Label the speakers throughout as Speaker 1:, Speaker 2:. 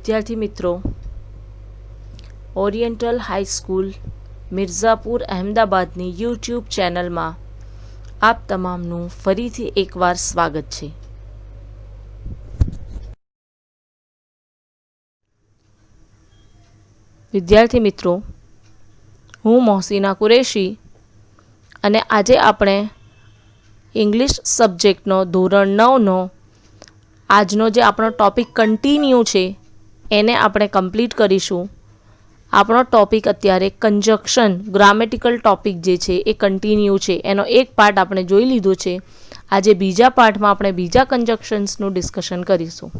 Speaker 1: વિદ્યાર્થી મિત્રો, oriental high school Mirzapur અહેમદાબાદની YouTube ચેનલમાં આપ તમામનું ફરીથી એકવાર સ્વાગત છે. વિદ્યાર્થી મિત્રો, હું મોહસીના કુરેશી અને આજે આપણે ઇંગ્લિશ સબ્જેક્ટનો ધોરણ 9નો આજનો જે આપણો ટોપિક કન્ટિન્યુ છે એને આપણે કમ્પ્લીટ કરીશું. આપણો ટોપિક અત્યારે કંજક્શન ગ્રામેટિકલ ટોપિક જે છે એ કન્ટિન્યુ છે. એનો એક પાર્ટ આપણે જોઈ લીધો છે. આજે બીજા પાર્ટમાં આપણે બીજા કંજક્શન્સનું ડિસ્કશન કરીશું.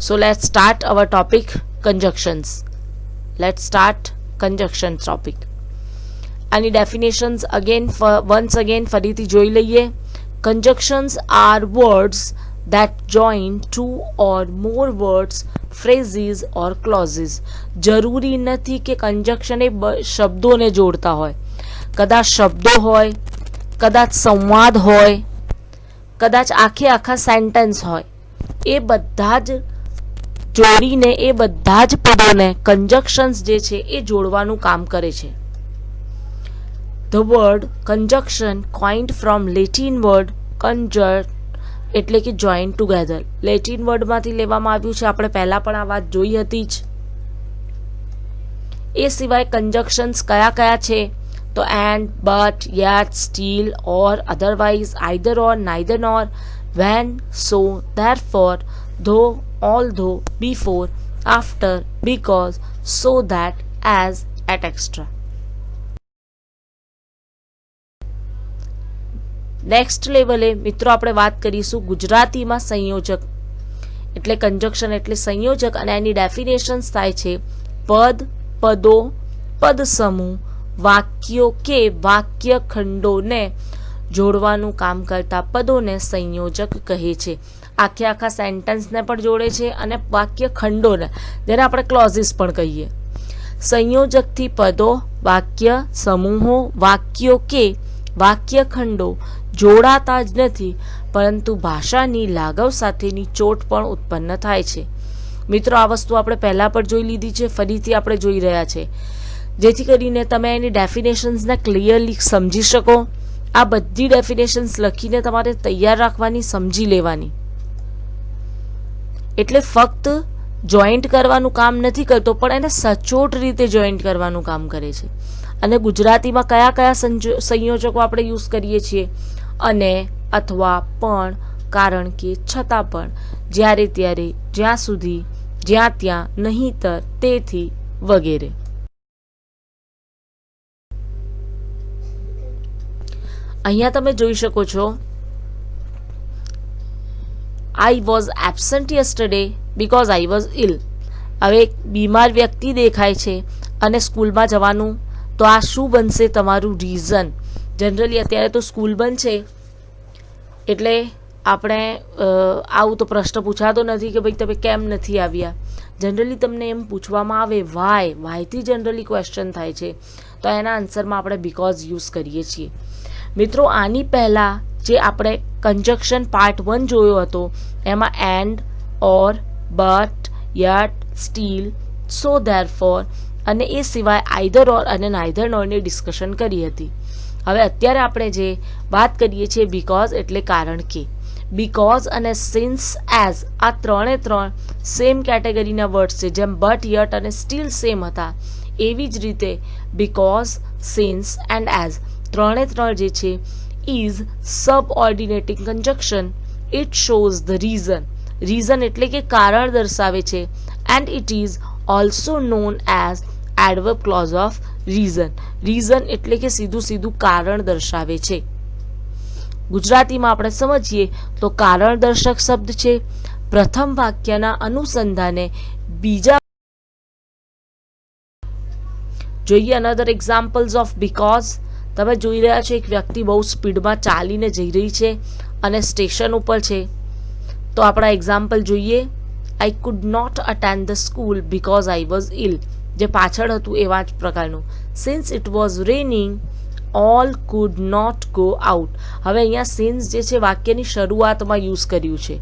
Speaker 1: So let's start our topic conjunctions. Let's start conjunction topic. Any definitions once again ફરીથી જોઈ લઈએ. Conjunctions are words that join two or more words, phrases or clauses. જરૂરી નથી કે conjunction એ શબ્દોને જોડતા હોય. કદાચ શબ્દો હોય, કદાચ સંવાદ હોય, કદાચ આખા સેન્ટેન્સ હોય. એ બધા જ જોડીને એ બધા જ પદોને કંજક્શન્સ જે છે એ જોડવાનું કામ કરે છે. The word conjunction coined from Latin word conjure એટલે કે join together. લેટિન વર્ડમાંથી લેવામાં આવ્યું છે. આપણે પહેલા પણ આ વાત જોઈ હતી જ. એ સિવાય કંજક્શન્સ કયા કયા છે તો and, but, yet, still, or, otherwise, either or, neither nor, when, so, therefore, though, although, before, after, because, so that, as, etc. Next લેવલે મિત્રો આપણે વાત કરીશું ગુજરાતીમાં સંયોજક એટલે કંજક્શન એટલે સંયોજક અને એની ડેફિનેશન્સ થાય છે પદ, પદો, પદ સમૂહ, વાક્યો કે વાક્ય ખંડોને જોડવાનું કામ કરતા પદોને સંયોજક કહે છે. આખા સેન્ટેન્સને પણ જોડે છે અને વાક્ય ખંડોને, જેને આપણે ક્લોઝિસ પણ કહીએ. સંયોજકથી પદો, વાક્ય સમૂહો, વાક્યો કે વાક્ય ખંડો જોડાતા જ નથી, પરંતુ ભાષાની લાગવ સાથેની ચોટ પણ ઉત્પન્ન થાય છે. મિત્રો, આ વસ્તુ આપણે પહેલા પણ જોઈ લીધી છે, ફરીથી આપણે જોઈ રહ્યા છે, જેથી કરીને તમે એની ડેફિનેશન્સને ક્લિયરલી સમજી શકો. આ બધી ડેફિનેશન્સ લખીને તમારે તૈયાર રાખવાની, સમજી લેવાની. એટલે ફક્ત જોઈન્ટ કરવાનું કામ નથી કરતો, પણ એને સચોટ રીતે જોઈન્ટ કરવાનું કામ કરે છે. અને ગુજરાતીમાં કયા કયા સંયોજકો આપણે યુઝ કરીએ છીએ? અને, અથવા, પણ, કારણ કે, છતાં પણ, જ્યારે ત્યારે, જ્યાં સુધી, જ્યાં ત્યાં, નહીંતર, તેથી વગેરે. અહીંયા તમે જોઈ શકો છો I was absent yesterday because I was ill. હવે એક બીમાર વ્યક્તિ દેખાય છે અને સ્કૂલમાં જવાનું, તો આ શું બનશે? તમારું રીઝન. જનરલી અત્યારે તો સ્કૂલ બંધ છે એટલે આપણે આવું તો પ્રશ્ન પૂછાતો નથી કે ભાઈ તમે કેમ નથી આવ્યા. જનરલી તમને એમ પૂછવામાં આવે વાયથી જનરલી ક્વેશ્ચન થાય છે, તો એના આન્સરમાં આપણે બીકોઝ યુઝ કરીએ છીએ. મિત્રો, આની પહેલાં જે આપણે કંજક્શન પાર્ટ 1 જોયો હતો એમાં and, or, but, yet, steel, so, therefore અને એ સિવાય આઈધર ઓર અને નાઈધર નોરની ડિસ્કશન કરી હતી. હવે અત્યારે આપણે જે વાત કરીએ છીએ બીકોઝ એટલે કારણ કે. બીકોઝ અને સિન્સ, એઝ આ ત્રણ સેમ કેટેગરીના વર્ડ્સ છે. જેમ બટ, યટ અને સ્ટીલ સેમ હતા, એવી જ રીતે બીકોઝ, સિન્સ એન્ડ એઝ ત્રણ જે છે is subordinating conjunction. It shows the reason એટલે કે કારણ દર્શાવે છે. and it is also known as adverb clause of reason એટલે કે સીધું કારણ દર્શાવે છે. ગુજરાતીમાં આપણે સમજીએ તો કારણ દર્શક શબ્દ છે. પ્રથમ વાક્યના અનુસંધાને બીજા જોઈએ. another examples of because તમે જોઈ રહ્યા છો એક વ્યક્તિ બહુ સ્પીડમાં ચાલીને જઈ રહી છે અને સ્ટેશન ઉપર છે. તો આપણા એક્ઝામ્પલ જોઈએ. I could not attend the school because I was ill, જે પાછળ હતું એવા જ પ્રકારનું. Since it was raining all could not go out. હવે અહીંયા સિન્સ જે છે વાક્યની શરૂઆતમાં યુઝ કર્યું છે.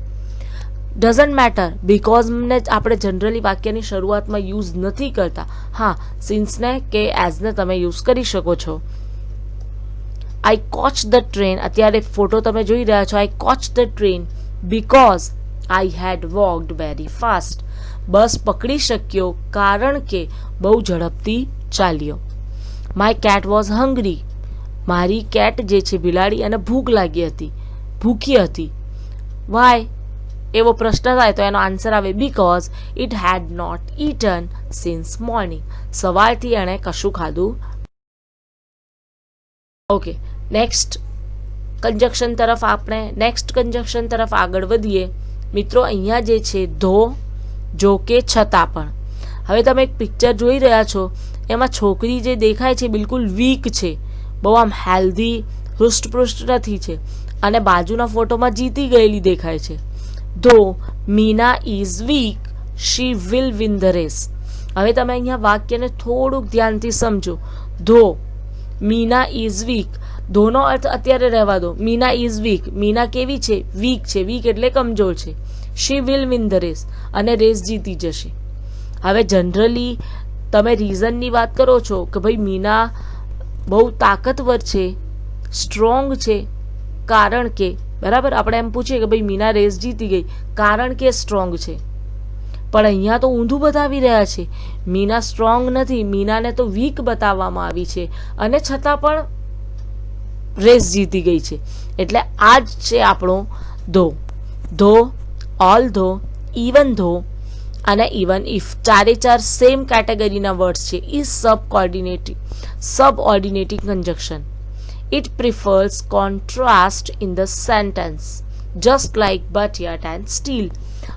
Speaker 1: ડઝન્ટ મેટર, બિકોઝને આપણે જનરલી વાક્યની શરૂઆતમાં યુઝ નથી કરતા. હા, સિન્સને કે એઝને તમે યુઝ કરી શકો છો. આઈ કોચ ધ ટ્રેન, અત્યારે ફોટો તમે જોઈ રહ્યા છો. I caught the train because I had walked very fast. બસ પકડી શક્યો કારણ કે બહુ ઝડપથી ચાલ્યો. માય કેટ વોઝ હંગ્રી, મારી કેટ જે છે બિલાડી અને ભૂખી હતી. વાય એવો પ્રશ્ન થાય તો એનો આન્સર આવે because it had not eaten since morning. સવારથી એણે કશું ખાધું. ઓકે, નેક્સ્ટ કન્જક્શન તરફ આગળ વધીએ. મિત્રો અહીંયા જે છે ધો, જો કે, છતાં પણ. હવે તમે એક પિક્ચર જોઈ રહ્યા છો, એમાં છોકરી જે દેખાય છે બિલકુલ વીક છે, બહુ આમ હેલ્ધી હૃષ્ટપૃષ્ટ નથી છે, અને બાજુના ફોટોમાં જીતી ગયેલી દેખાય છે. Though Meena is weak she will win the race. હવે તમે અહીંયા વાક્યને થોડુંક ધ્યાનથી સમજો. ધો મીના ઇઝ વીક, ધોનો અર્થ અત્યારે રહેવા દો. મીના ઇઝ વીક, મીના કેવી છે? વીક છે. વીક એટલે કમજોર છે. She will win the race, અને રેસ જીતી જશે. હવે જનરલી તમે રીઝનની વાત કરો છો કે ભાઈ મીના બહુ તાકાતવર છે, સ્ટ્રોંગ છે, કારણ કે, બરાબર, આપણે એમ પૂછીએ કે ભાઈ મીના રેસ જીતી ગઈ કારણ કે સ્ટ્રોંગ છે. પણ અહીંયા તો ઊંધું બતાવી રહ્યા છે. મીના સ્ટ્રોંગ નથી, મીનાને તો વીક બતાવવામાં આવી છે, અને છતાં પણ રેસ જીતી ગઈ છે. એટલે આ જ છે આપણો ધો. ધો, ઓલ ધો, ઇવન ધો અને ઇવન ઇફ, ચારે ચાર સેમ કેટેગરીના વર્ડ્સ છે. Is subordinating conjunction. It prefers contrast in the sentence, just like but yet and still.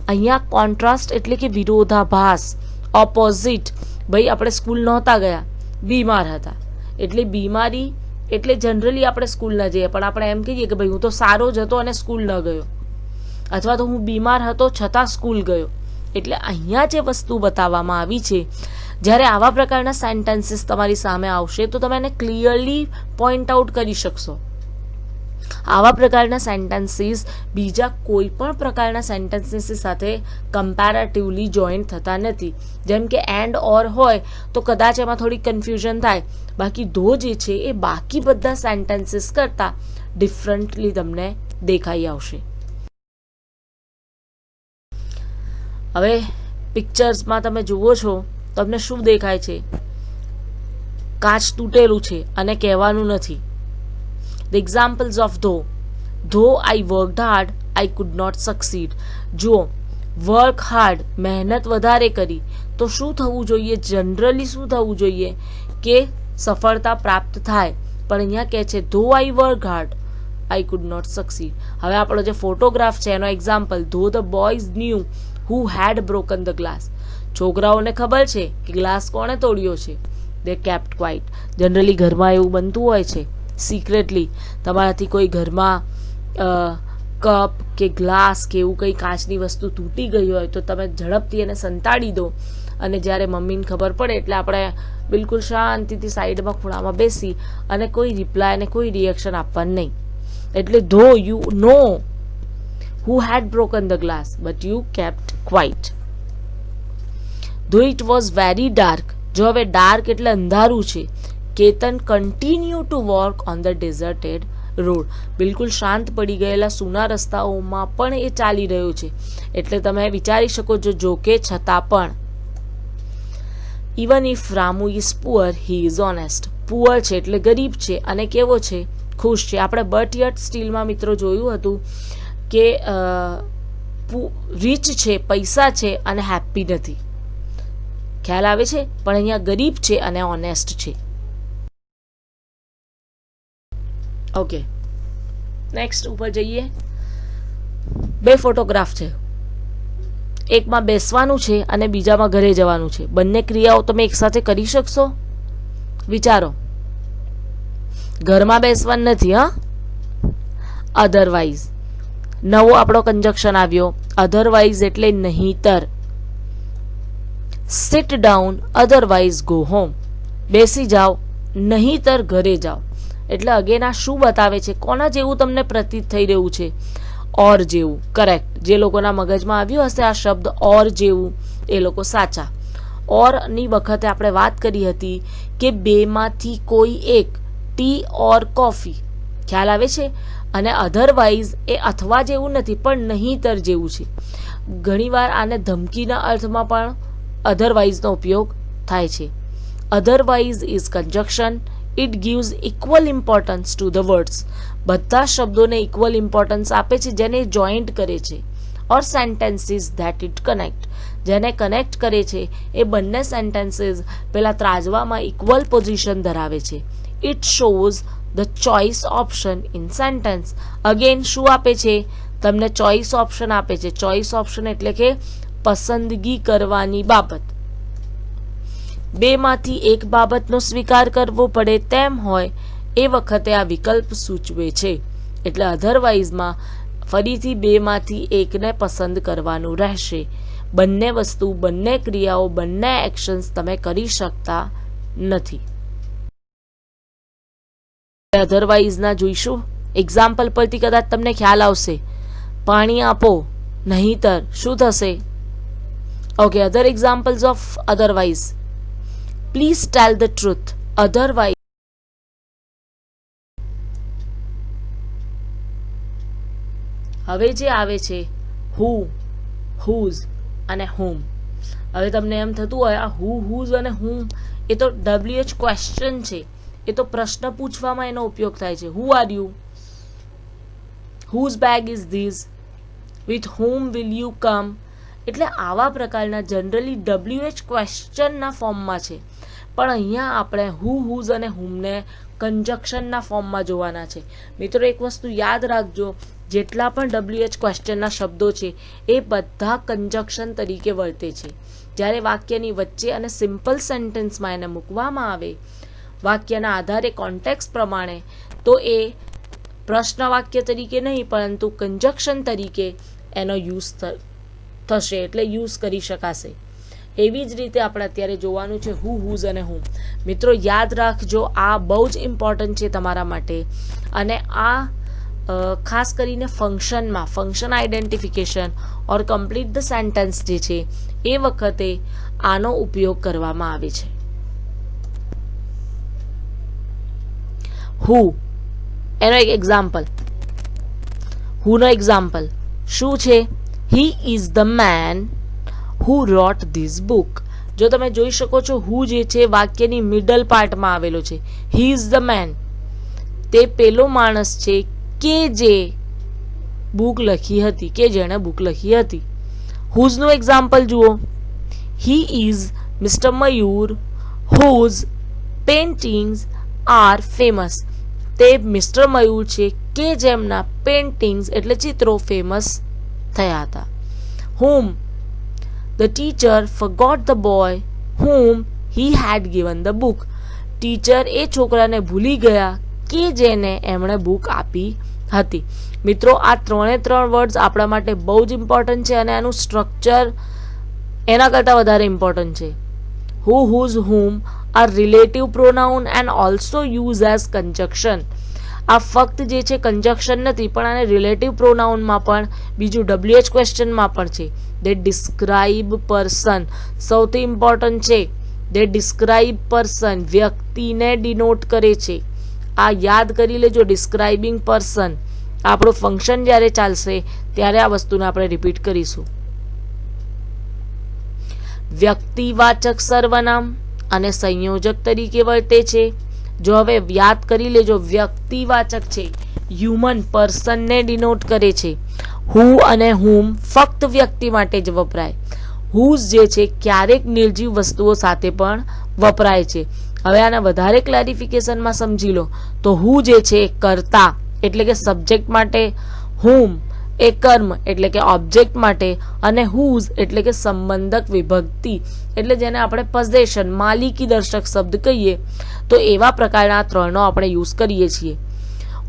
Speaker 1: અહીંયા કોન્ટ્રાસ્ટ એટલે કે વિરોધાભાસ, ઓપોઝિટ. ભાઈ આપણે સ્કૂલ નહોતા ગયા, બીમાર હતા, એટલે બીમારી એટલે જનરલી આપણે સ્કૂલ ન જઈએ, પણ આપણે એમ કહીએ કે ભાઈ હું તો સારો જ હતો અને સ્કૂલ ન ગયો, અથવા તો હું બીમાર હતો છતાં સ્કૂલ ગયો. એટલે અહીંયા જે વસ્તુ બતાવવામાં આવી છે, જ્યારે આવા પ્રકારના સેન્ટેન્સીસ તમારી સામે આવશે તો તમે એને ક્લિયરલી પોઈન્ટ આઉટ કરી શકશો. આવા પ્રકારના સેન્ટેન્સીસ બીજા કોઈ પણ પ્રકારના સેન્ટેન્સીસ સાથે કમ્પેરેટિવલી જોઈન્ટ થતા નથી. જેમ કે એન્ડ ઓર હોય તો કદાચ એમાં થોડી કન્ફ્યુઝન થાય, બાકી ધો જે છે એ બાકી બધા સેન્ટેન્સીસ કરતાં ડિફરન્ટલી તમને દેખાઈ આવશે. હવે પિક્ચર્સમાં તમે જુઓ છો, તમને શું દેખાય છે? કાચ તૂટેલું છે અને કહેવાનું નથી. The examples of though I worked hard, I could not succeed. જુઓ, વર્ક હાર્ડ, મહેનત વધારે કરી તો શું થવું જોઈએ? જનરલી શું થવું જોઈએ કે સફળતા પ્રાપ્ત થાય, પણ અહીંયા કહે છે though I work hard I could not succeed. હવે આપણો જે ફોટોગ્રાફ છે એનો example, though the boys knew who had broken the glass. છોકરાઓને ખબર છે કે ગ્લાસ કોણે તોડ્યો છે. દે કેપ્ટ ક્વાઇટ. જનરલી ઘરમાં એવું બનતું હોય છે સિક્રેટલી, તમારાથી કોઈ ઘરમાં કપ કે ગ્લાસ કે એવું કંઈ કાચની વસ્તુ તૂટી ગઈ હોય તો તમે ઝડપથી એને સંતાડી દો, અને જ્યારે મમ્મીને ખબર પડે એટલે આપણે બિલકુલ શાંતિથી સાઈડમાં ખૂણામાં બેસી અને કોઈ રિપ્લાય અને કોઈ રિએક્શન આપવાનું નહીં. એટલે ધો you know who had broken the glass but you kept quiet. Though it was very dark, જો હવે ડાર્ક એટલે અંધારું છે, Ketan continue to walk on the deserted road. બિલકુલ શાંત પડી ગયેલા સૂના રસ્તાઓમાં પણ એ ચાલી રહ્યો છે. એટલે તમે વિચારી શકો છો જો કે છતાં પણ. Even if Ramu is poor he is honest. Poor છે એટલે ગરીબ છે, અને કેવો છે? ખુશ છે. આપણે બટ યટ સ્ટીલમાં મિત્રો જોયું હતું કે રીચ છે, પૈસા છે અને હેપી નથી. ખ્યાલ આવે છે? પણ અહીંયા ગરીબ છે અને ઓનેસ્ટ છે. ઓકે, નેક્સ્ટ ઉપર જઈએ. બે ફોટોગ્રાફ છે, એકમાં બેસવાનું છે અને બીજામાં ઘરે જવાનું છે. બંને ક્રિયાઓ તમે એકસાથે કરી શકશો? વિચારો. ઘરમાં બેસવાનું નથી. અધરવાઇઝ નવો આપણો કંજક્શન આવ્યો. અધરવાઇઝ એટલે નહીતર. Sit down otherwise go home. બેસી જાઓ નહીતર ઘરે જાઓ. એટલે અગેન આ શું બતાવે છે? કોના જેવું તમને પ્રતીત થઈ રહ્યું છે? ઓર જેવું. કરેક્ટ. જે લોકોના મગજમાં આવ્યું હશે આ શબ્દ ઓર જેવું એ લોકો સાચા. ઓર ની વખતે આપણે વાત કરી હતી કે બેમાંથી કોઈ એક, ટી ઓર કોફી. ખ્યાલ આવે છે? અને અધરવાઇઝ એ અથવા જેવું નથી પણ નહીતર જેવું છે. ઘણીવાર આને ધમકીના અર્થમાં પણ અધરવાઇઝનો ઉપયોગ થાય છે. Otherwise is conjunction. It gives equal importance to the words. બધા શબ્દોને ઇક્વલ ઇમ્પોર્ટન્સ આપે છે જેને જોઈન્ટ કરે છે. ઓર સેન્ટેન્સીસ ધેટ ઇટ કનેક્ટ. જેને કનેક્ટ કરે છે એ બંને સેન્ટેન્સીસ પેલા ત્રાજવામાં ઇક્વલ પોઝિશન ધરાવે છે. It shows the choice option in sentence. Again શું આપે છે? તમને ચોઇસ ઓપ્શન આપે છે. ચોઇસ ઓપ્શન એટલે કે પસંદગી કરવાની બાબત. બેમાંથી એક બાબતનો સ્વીકાર કરવો પડે તેમ હોય એ વખતે આ વિકલ્પ સૂચવે છે. એટલે અધરવાઇઝમાં ફરીથી બેમાંથી એકને પસંદ કરવાનું રહેશે. બંને વસ્તુ, બંને ક્રિયાઓ, બંને એક્શન્સ તમે કરી શકતા નથી. અધરવાઇઝના જોઈશું. એક્ઝામ્પલ પરથી કદાચ તમને ખ્યાલ આવશે. પાણી આપો નહીતર શું થશે? Okay, other examples of otherwise. Please tell the truth. Otherwise હવે જે આવે છે હુ, હુઝ અને હુમ. હવે તમને એમ થતું હોય આ હુ, હુઝ અને હુમ એ તો WH ક્વેશ્ચન છે. એ તો પ્રશ્ન પૂછવામાં એનો ઉપયોગ થાય છે. Who are you? Whose bag is this? With whom will you come? એટલે આવા પ્રકારના જનરલી WH ક્વેશ્ચનના ફોર્મમાં છે. પણ અહીંયા આપણે હુ, હુઝ અને હુમને કંજક્શનના ફોર્મમાં જોવાના છે. મિત્રો એક વસ્તુ યાદ રાખજો, જેટલા પણ WH ક્વેશ્ચનના શબ્દો છે એ બધા કંજક્શન તરીકે વર્તે છે. જ્યારે વાક્યની વચ્ચે અને સિમ્પલ સેન્ટેન્સમાં એને મૂકવામાં આવે વાક્યના આધારે કોન્ટેક્સ્ટ પ્રમાણે, તો એ પ્રશ્ન વાક્ય તરીકે નહીં પરંતુ કંજક્શન તરીકે એનો યુઝ થશે. એટલે યુઝ કરી શકાશે. એવી જ રીતે આપણે અત્યારે જોવાનું છે હુ, હુઝ અને હુમ. મિત્રો યાદ રાખજો, આ બહુ જ ઇમ્પોર્ટન્ટ છે તમારા માટે. અને આ ખાસ કરીને ફંક્શનમાં, function identification or complete the sentence જે છે એ વખતે આનો ઉપયોગ કરવામાં આવે છે. હુ એનો એક એક્ઝામ્પલ. હુનો એક્ઝામ્પલ શું છે? He is the man who wrote this book. જો તમે જોઈ શકો છો હુ જે છે વાક્યની મિડલ પાર્ટમાં આવેલો છે. હી ઇઝ ધ મેન, તે પેલો માણસ છે કે જે બુક લખી હતી, કે જેણે બુક લખી હતી. હુઝનું એક્ઝામ્પલ જુઓ. He is mister Mayur whose paintings are famous. તે મિસ્ટર મયુર છે કે જેમના પેઇન્ટિંગ્સ એટલે ચિત્રો ફેમસ થયા હતા. Whom the teacher forgot the boy whom he had given the book. Teacher એ છોકરાને ભૂલી ગયા કે જેને એમણે બુક આપી હતી. મિત્રો આ ત્રણે ત્રણ વર્ડ્સ આપણા માટે બહુ જ ઇમ્પોર્ટન્ટ છે અને આનું સ્ટ્રક્ચર એના કરતાં વધારે ઇમ્પોર્ટન્ટ છે. Who, whose, whom are relative pronoun and also use as conjunction. આ ફક્ત જે છે કંજક્શન નથી પણ આને રિલેટિવ પ્રોનાઉનમાં પણ, બીજું WH ક્વેશ્ચનમાં પણ છે. દે ડિસ્ક્રાઇબ પર્સન. સૌથી ઇમ્પોર્ટન્ટ છે દે ડિસ્ક્રાઇબ પર્સન, વ્યક્તિને ડિનોટ કરે છે. આ યાદ કરી લેજો, ડિસ્ક્રાઇબિંગ પર્સન. આપણું ફંક્શન જ્યારે ચાલશે ત્યારે આ વસ્તુને આપણે રિપીટ કરીશું. વ્યક્તિવાચક સર્વનામ અને સંયોજક તરીકે વર્તે છે. જો હવે યાદ કરી લેજો, વ્યક્તિવાચક છે, હ્યુમન પર્સનને ડિનોટ કરે છે. હુ અને હુમ ફક્ત વ્યક્તિ માટે જ વપરાય. હુઝ જે છે ક્યારેક નિર્જીવ વસ્તુઓ સાથે પણ વપરાય છે. હવે આને વધારે ક્લેરિફિકેશનમાં સમજી લો તો હુ જે છે કર્તા એટલે કે સબ્જેક્ટ માટે, હુમ એ કર્મ એટલે કે ઓબ્જેક્ટ માટે, અને હુઝ એટલે કે સંબંધક વિભક્તિ એટલે જેને આપણે પોઝેશન માલિકી દર્શક શબ્દ કહીએ, તો એવા પ્રકારના ત્રણનો આપણે યુઝ કરીએ છીએ.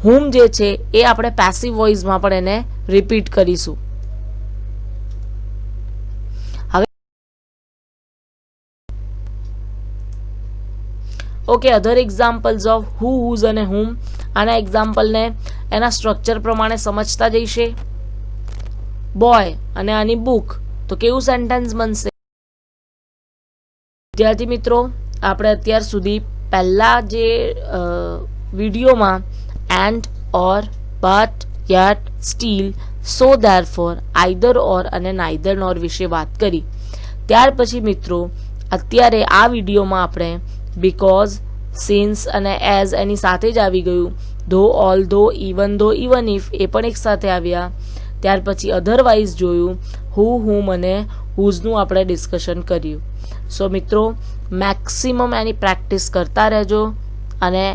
Speaker 1: હુમ જે છે એ આપણે પેસિવ વોઇસમાં પણ એને રિપીટ કરીશું. Okay, other examples of who, whose અને હુમ. આના એક્ઝામ્પલને એના સ્ટ્રક્ચર પ્રમાણે સમજતા જઈશે. બોય અને આની બુક, તો કેવું સેન્ટેન્સ બનશે? વિદ્યાર્થી મિત્રો, આપણે અત્યાર સુધી પહેલા જે વિડીયોમાં and, or, but, yet, steel, so therefore, either ઓર અને નાઈધર નોર વિશે વાત કરી. ત્યાર પછી મિત્રો અત્યારે આ વિડીયોમાં આપણે બીકોઝ, સિન્સ અને એઝ એની સાથે જ આવી ગયું. ધો, ઓલ ધો, ઇવન ઇફ એ પણ એક સાથે આવ્યા. ત્યાર પછી અધરવાઇઝ જોયું. હુ, હુમ અને હુઝનું આપણે ડિસ્કશન કર્યું. સો મિત્રો, મેક્સિમમ એની પ્રેક્ટિસ કરતા રહેજો અને